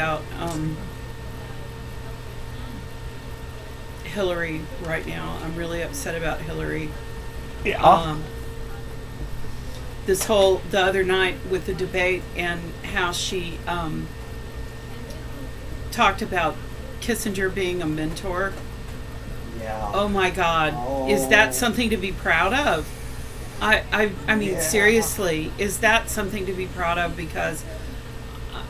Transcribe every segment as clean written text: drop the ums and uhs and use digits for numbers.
about Hillary right now. I'm really upset about Hillary. Yeah. This whole the other night with the debate and how she talked about Kissinger being a mentor. Yeah. Oh my God. Is that something to be proud of? I mean, seriously, is that something to be proud of? Because,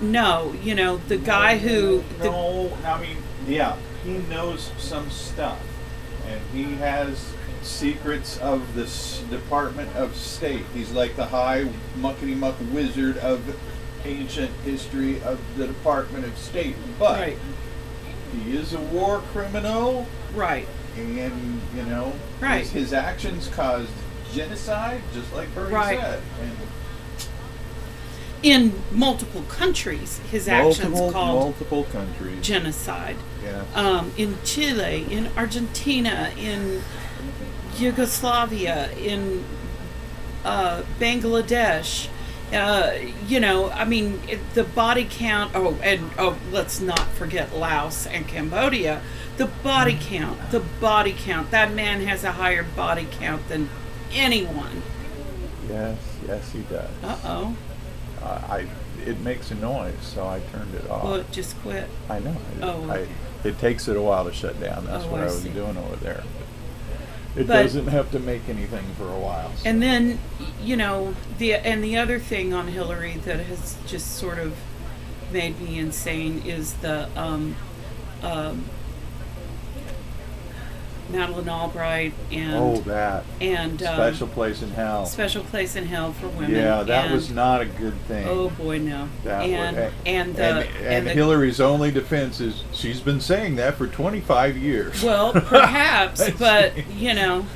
no, you know, the guy who... I mean, yeah, he knows some stuff. And he has secrets of this Department of State. He's like the high muckety-muck wizard of ancient history of the Department of State. But Right. he is a war criminal. Right. And, you know, Right. his actions caused genocide, just like Bernie Right. said. And In multiple countries, his actions called multiple countries. genocide. Yeah. In Chile, in Argentina, in Yugoslavia, in Bangladesh. You know, I mean, the body count. Let's not forget Laos and Cambodia. The body count. That man has a higher body count than anyone. Yes, he does. Uh-oh. It makes a noise, so I turned it off. Well, it just quit. I know. Okay. It takes it a while to shut down. That's what I was see. doing over there. It But- doesn't have to make anything for a while. So. And then, you know, the other thing on Hillary that has just sort of made me insane is the Madeleine Albright and Special Place in Hell. Special Place in Hell for Women. Yeah, that and, was not a good thing. Oh boy, no. And the Hillary's only defense is she's been saying that for 25 years. Well, perhaps, but you know,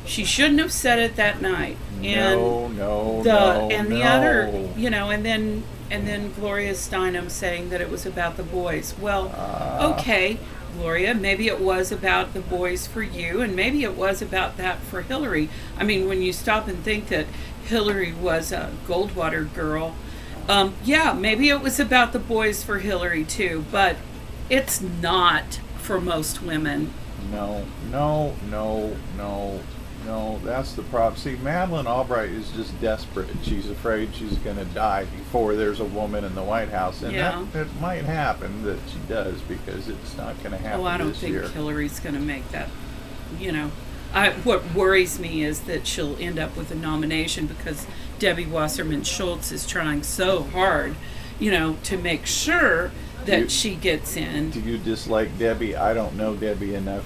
she shouldn't have said it that night. And No. the other, you know, and then Gloria Steinem saying that it was about the boys. Well, okay, Gloria, maybe it was about the boys for you, and maybe it was about that for Hillary. I mean, when you stop and think that Hillary was a Goldwater girl, yeah, maybe it was about the boys for Hillary too, but it's not for most women. No, that's the problem. See, Madeleine Albright is just desperate. She's afraid she's going to die before there's a woman in the White House. And it might happen that she does, because it's not going to happen Oh, I don't this think year. Hillary's going to make that, you know. What worries me is that she'll end up with a nomination because Debbie Wasserman Schultz is trying so hard, you know, to make sure that she gets in. Do you dislike Debbie? I don't know Debbie enough.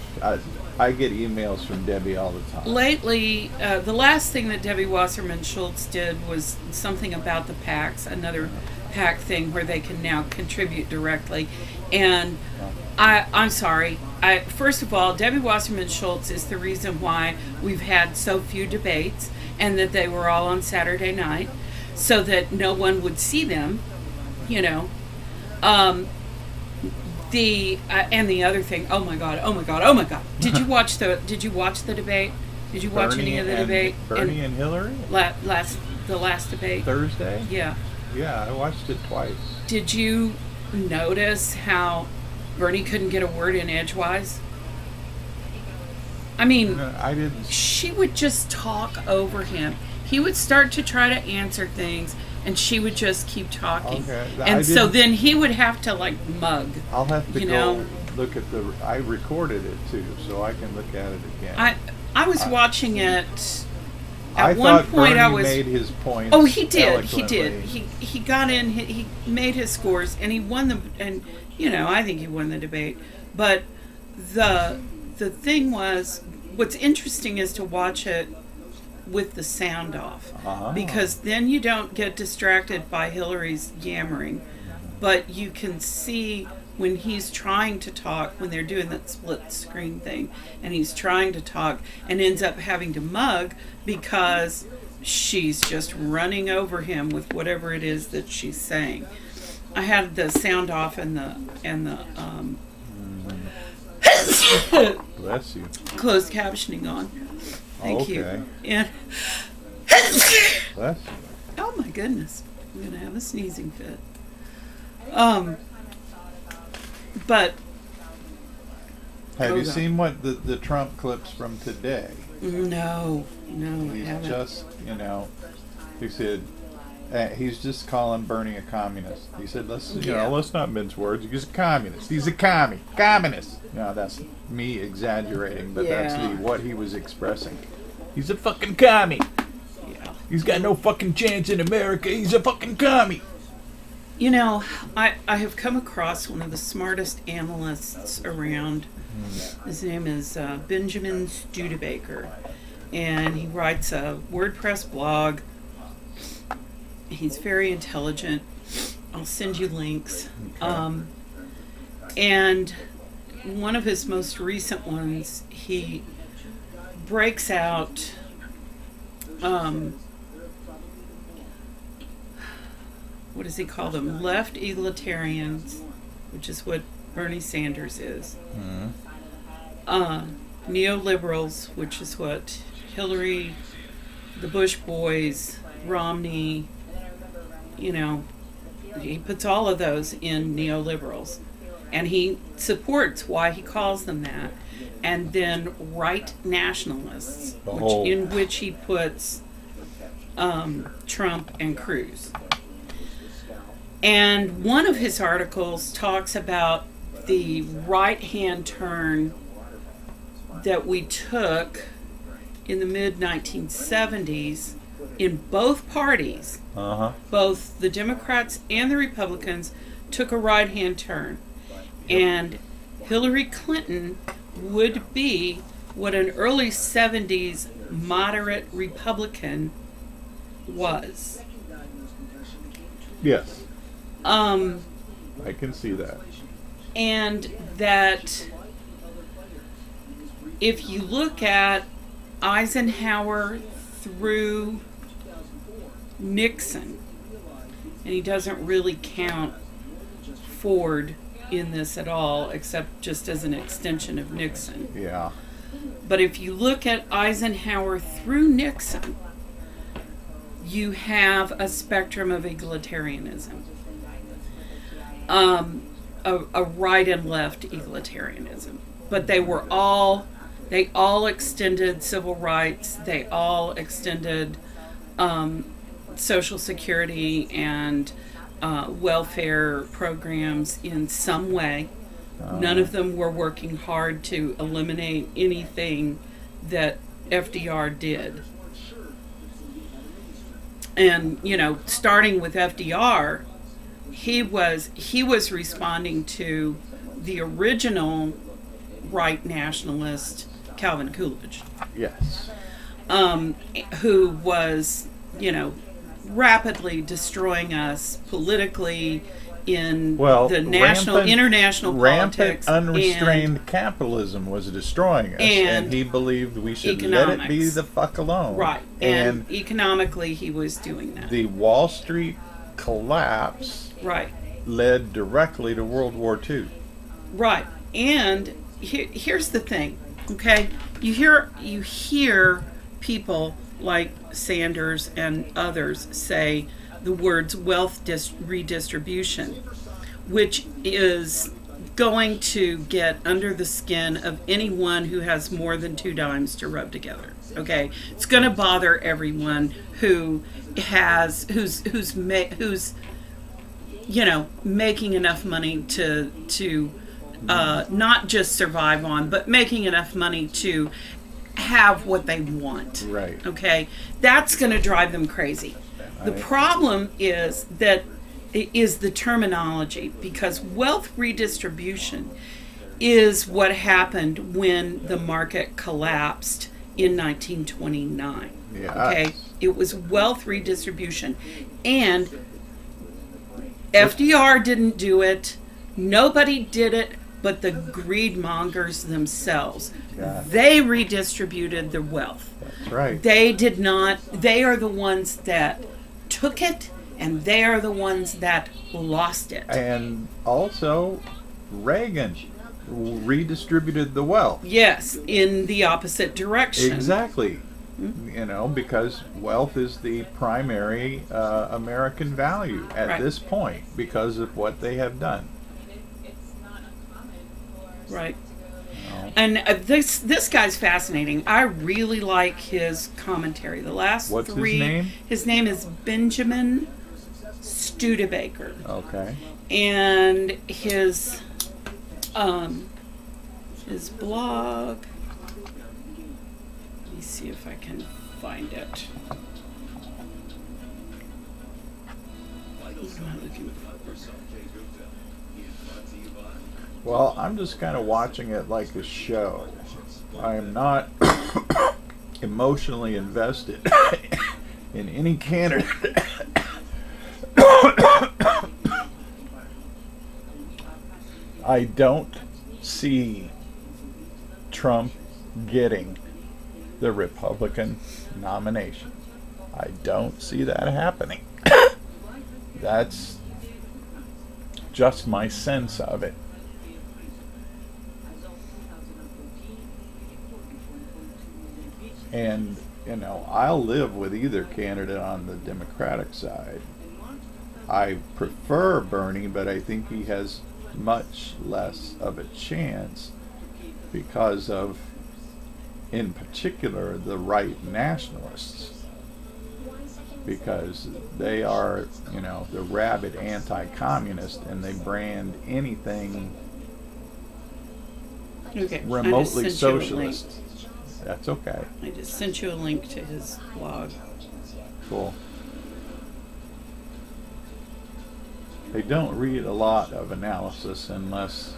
I get emails from Debbie all the time. Lately, the last thing that Debbie Wasserman Schultz did was something about the PACs, another PAC thing where they can now contribute directly. And I'm sorry. First of all, Debbie Wasserman Schultz is the reason why we've had so few debates, and that they were all on Saturday night, so that no one would see them, you know. And the other thing, oh my god! Did you watch the debate? Did you watch any of the debate? Bernie and Hillary? The last debate? Thursday? Yeah. Yeah, I watched it twice. Did you notice how Bernie couldn't get a word in edgewise? I mean, No, I didn't. she would just talk over him. He would start to try to answer things, and she would just keep talking. Okay. And so then he would have to, like, mug. I'll have to you go know? look at I recorded it too, so I can look at it again. I was watching it. I At one thought point, Bernie I was. made his point. Oh, he did. He eloquently. did. He got in. He made his scores, and he won the. And you know, I think he won the debate. But the thing was, what's interesting is to watch it with the sound off, because then you don't get distracted by Hillary's yammering, but you can see when he's trying to talk, when they're doing that split screen thing, and he's trying to talk and ends up having to mug because she's just running over him with whatever it is that she's saying. I had the sound off and the Bless you. closed captioning on. Thank you. And Bless you. oh my goodness, I'm gonna have a sneezing fit. But Have you seen what the Trump clips from today? no, I He's haven't. just, he said, he's just calling Bernie a communist. He said, let's not mince words. He's a communist. He's a communist. No, that's me exaggerating, but that's what he was expressing. He's a fucking commie. Yeah. He's got no fucking chance in America. He's a fucking commie. I have come across one of the smartest analysts around. His name is Benjamin Studebaker, and he writes a WordPress blog. He's very intelligent. I'll send you links. Okay. And one of his most recent ones, he breaks out what does he call them? Left egalitarians, which is what Bernie Sanders is. Neoliberals, which is what Hillary, the Bush boys, Romney, he puts all of those in neoliberals. And he supports why he calls them that. And then right nationalists, in which he puts Trump and Cruz. And one of his articles talks about the right-hand turn that we took in the mid-1970s in both parties. Both the Democrats and the Republicans took a right-hand turn. And Hillary Clinton would be what an early 70s moderate Republican was. Yes. I can see that. And that if you look at Eisenhower through Nixon, and he doesn't really count Ford in this at all, except just as an extension of Nixon. Yeah. But if you look at Eisenhower through Nixon, you have a spectrum of egalitarianism. A right and left egalitarianism. But they all extended civil rights, they all extended Social Security and welfare programs in some way. None of them were working hard to eliminate anything that FDR did. And, starting with FDR, he was responding to the original right nationalist Calvin Coolidge. Yes. Who was, rapidly destroying us politically in the international politics. Rampant, unrestrained capitalism was destroying us, and he believed we should let it be the fuck alone. Right. And economically, he was doing that. The Wall Street collapse led directly to World War II. Right. And here's the thing, okay? You hear people like Sanders and others say the words wealth redistribution, which is going to get under the skin of anyone who has more than 2 dimes to rub together. Okay, it's going to bother everyone who's making enough money to not just survive on, but making enough money to have what they want. Right. Okay, that's going to drive them crazy. The problem is the terminology, because wealth redistribution is what happened when the market collapsed in 1929. Yeah. Okay, it was wealth redistribution, and FDR didn't do it. Nobody did it but the greed mongers themselves. Yeah. They redistributed the wealth. That's right. They did not. They are the ones that took it, and they are the ones that lost it. And also, Reagan redistributed the wealth. Yes, in the opposite direction. Exactly. You know, because wealth is the primary American value at Right. this point because of what they have done. Right. You know. And this guy's fascinating. I really like his commentary. The last What's three. his name? His name is Benjamin Studebaker, Okay. and his blog. Let me see if I can find it. What am I looking for? Well, I'm just kind of watching it like a show. I am not emotionally invested in any candidate. I don't see Trump getting the Republican nomination. I don't see that happening. That's just my sense of it. And, you know, I'll live with either candidate on the Democratic side. I prefer Bernie, but I think he has much less of a chance because of, in particular, the right nationalists. Because they are, you know, the rabid anti-communist, and they brand anything Okay. remotely socialist. That's okay. I just sent you a link to his blog. Cool. They don't read a lot of analysis unless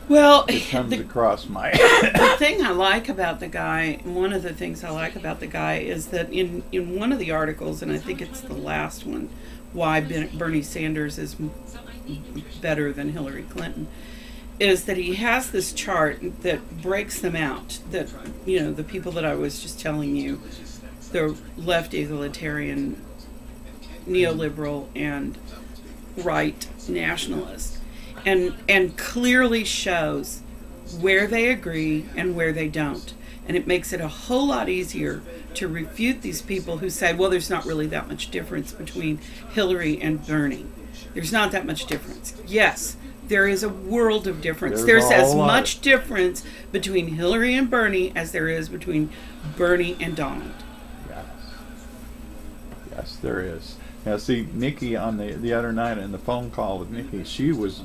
Well, it comes across my... the thing I like about the guy, one of the things I like about the guy is that in one of the articles, and I think it's the last one, why Bernie Sanders is better than Hillary Clinton, is that he has this chart that breaks them out. That, you know, the people that I was just telling you, the left egalitarian, neoliberal, and right nationalist, and clearly shows where they agree and where they don't. And it makes it a whole lot easier to refute these people who say, well, there's not really that much difference between Hillary and Bernie. There's not that much difference. Yes, there is a world of difference. There's as much difference between Hillary and Bernie as there is between Bernie and Donald. Yes. Yes, there is. Now, see, Nikki on the other night in the phone call with Nikki, she was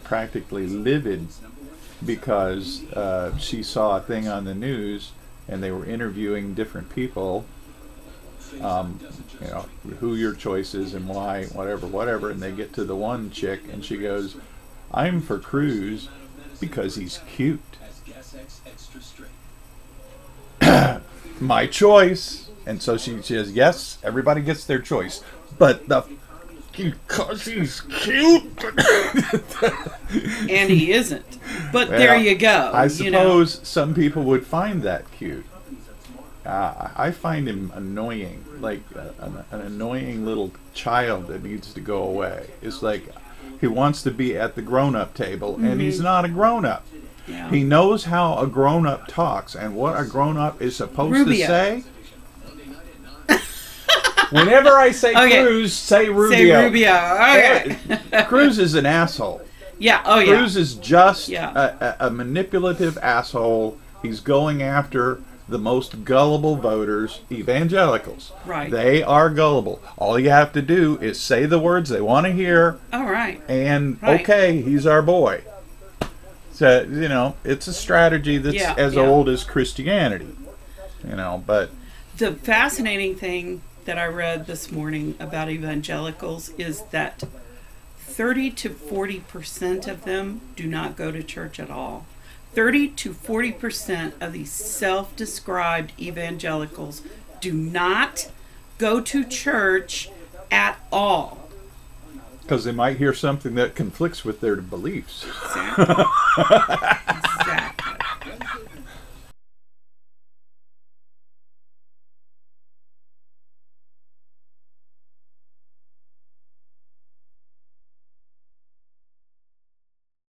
practically livid because she saw a thing on the news and they were interviewing different people, you know, who your choice is and why, whatever, and they get to the one chick and she goes, I'm for Cruz because he's cute. My choice. And so she says, yes, everybody gets their choice, but because he's cute. And he isn't. But well, there you go. I suppose some people would find that cute. I find him annoying, like an annoying little child that needs to go away. It's like he wants to be at the grown-up table, and he's not a grown-up. Yeah. He knows how a grown-up talks and what a grown-up is supposed to say. Whenever I say Cruz, say Rubio. Say Rubio. Okay. Cruz is an asshole. Yeah. Oh, yeah. Cruz is just a manipulative asshole. He's going after the most gullible voters, evangelicals. Right. They are gullible. All you have to do is say the words they want to hear. All right. And, okay, he's our boy. So, you know, it's a strategy that's as old as Christianity. You know, but... The fascinating thing that I read this morning about evangelicals is that 30 to 40% of them do not go to church at all. 30 to 40% of these self-described evangelicals do not go to church at all. Because they might hear something that conflicts with their beliefs. Exactly. Exactly.